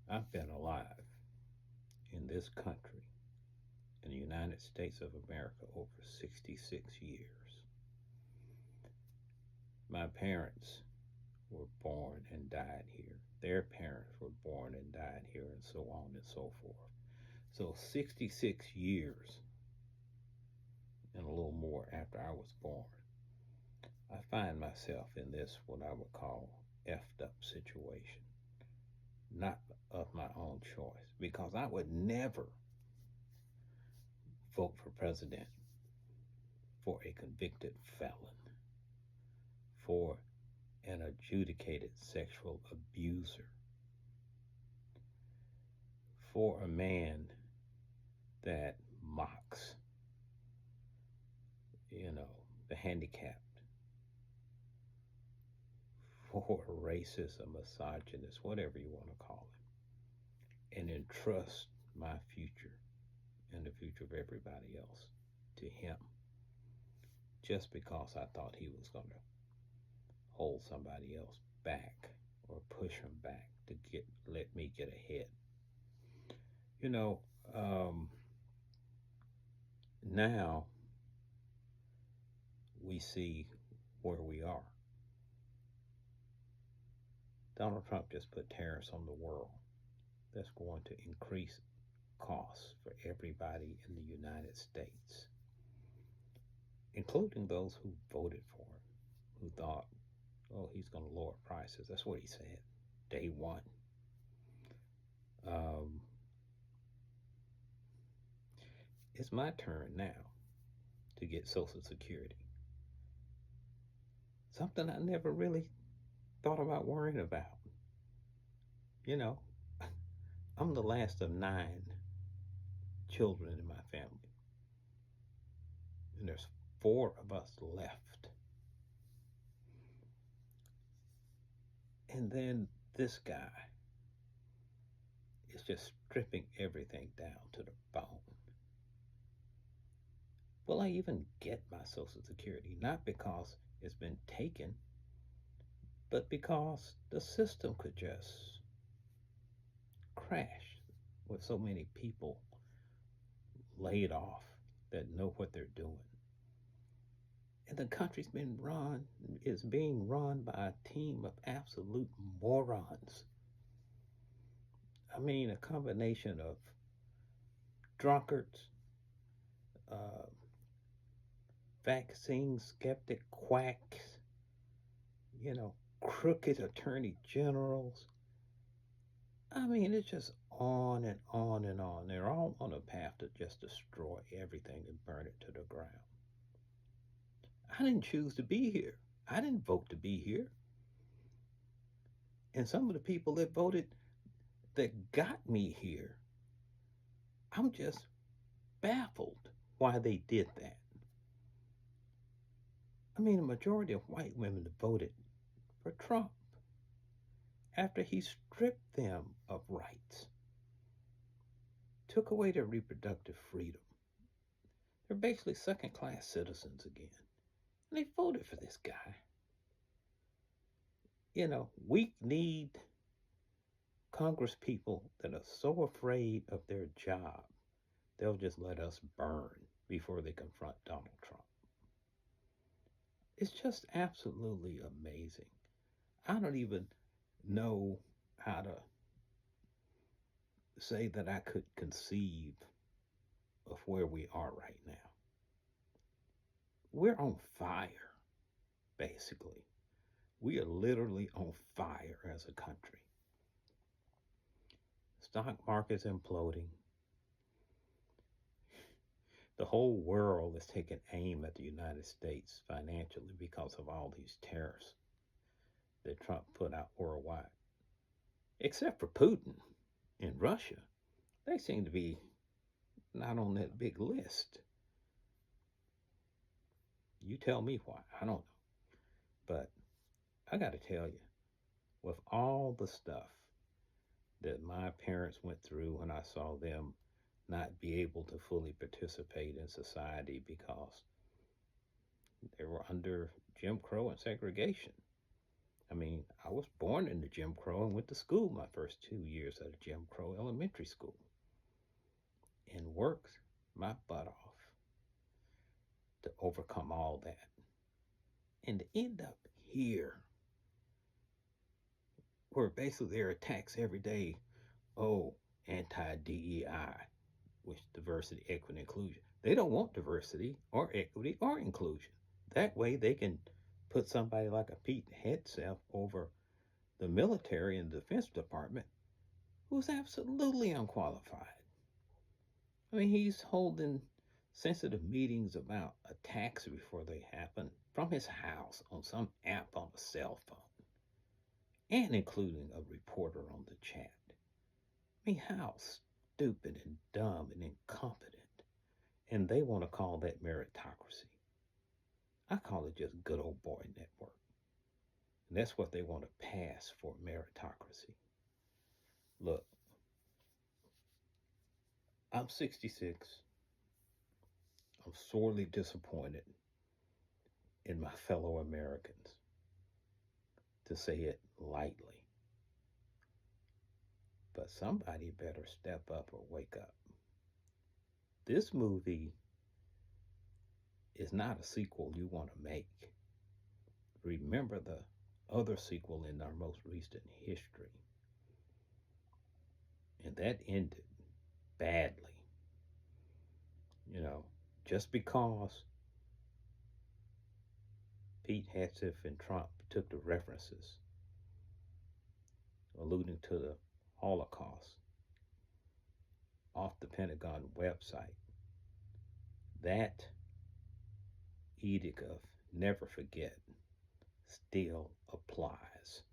I've been alive in this country, in the United States of America, over 66 years. My parents were born and died here. Their parents were born and died here, and so on and so forth. So 66 years and a little more after I was born, I find myself in this, what I would call, effed up situation. Not of my own choice, because I would never vote for president for a convicted felon, for an adjudicated sexual abuser, for a man that mocks, you know, the handicapped, for a racist, a misogynist, whatever you want to call it, and entrust my future and the future of everybody else to him just because I thought he was going to hold somebody else back or push him back to let me get ahead. You know, um, now we see where we are. Donald Trump just put tariffs on the world that's going to increase costs for everybody in the United States, including those who voted for him, who thought, oh, he's going to lower prices. That's what he said day one. Um, it's my turn now to get Social Security. Something I never really thought about worrying about. You know, I'm the last of 9 children in my family, and there's 4 of us left. And then this guy is just stripping everything down to the bone. Will I even get my Social Security? Not because it's been taken, but because the system could just crash with so many people laid off that know what they're doing. And the country's is being run by a team of absolute morons. I mean, a combination of drunkards, uh, vaccine skeptic quacks, you know, crooked attorney generals. I mean, it's just on and on and on. They're all on a path to just destroy everything and burn it to the ground. I didn't choose to be here. I didn't vote to be here. And some of the people that voted that got me here, I'm just baffled why they did that. I mean, a majority of white women voted for Trump after he stripped them of rights, took away their reproductive freedom. They're basically second class citizens again. And they voted for this guy. You know, we need Congress people that are so afraid of their job, they'll just let us burn before they confront Donald Trump. It's just absolutely amazing. I don't even know how to say that I could conceive of where we are right now. We're on fire, basically. We are literally on fire as a country. Stock market's imploding. The whole world is taking aim at the United States financially because of all these tariffs that Trump put out worldwide. Except for Putin and Russia. They seem to be not on that big list. You tell me why. I don't know. But I got to tell you, with all the stuff that my parents went through when I saw them not be able to fully participate in society because they were under Jim Crow and segregation. I mean, I was born into Jim Crow and went to school my first 2 years at a Jim Crow elementary school and worked my butt off to overcome all that and to end up here where basically there are attacks every day. Oh, anti-DEI, which diversity, equity, inclusion. They don't want diversity or equity or inclusion. That way they can put somebody like a Pete Hegseth over the military and defense department who's absolutely unqualified. I mean, he's holding sensitive meetings about attacks before they happen from his house on some app on a cell phone, and including a reporter on the chat. I mean, how stupid and dumb and incompetent. And they want to call that meritocracy. I call it just good old boy network. And that's what they want to pass for meritocracy. Look, I'm 66. I'm sorely disappointed in my fellow Americans, to say it lightly. But somebody better step up or wake up. This movie is not a sequel you want to make. Remember the other sequel in our most recent history. And that ended badly. You know, just because Pete Hegseth and Trump took the references alluding to the Holocaust off the Pentagon website, that edict of never forget still applies.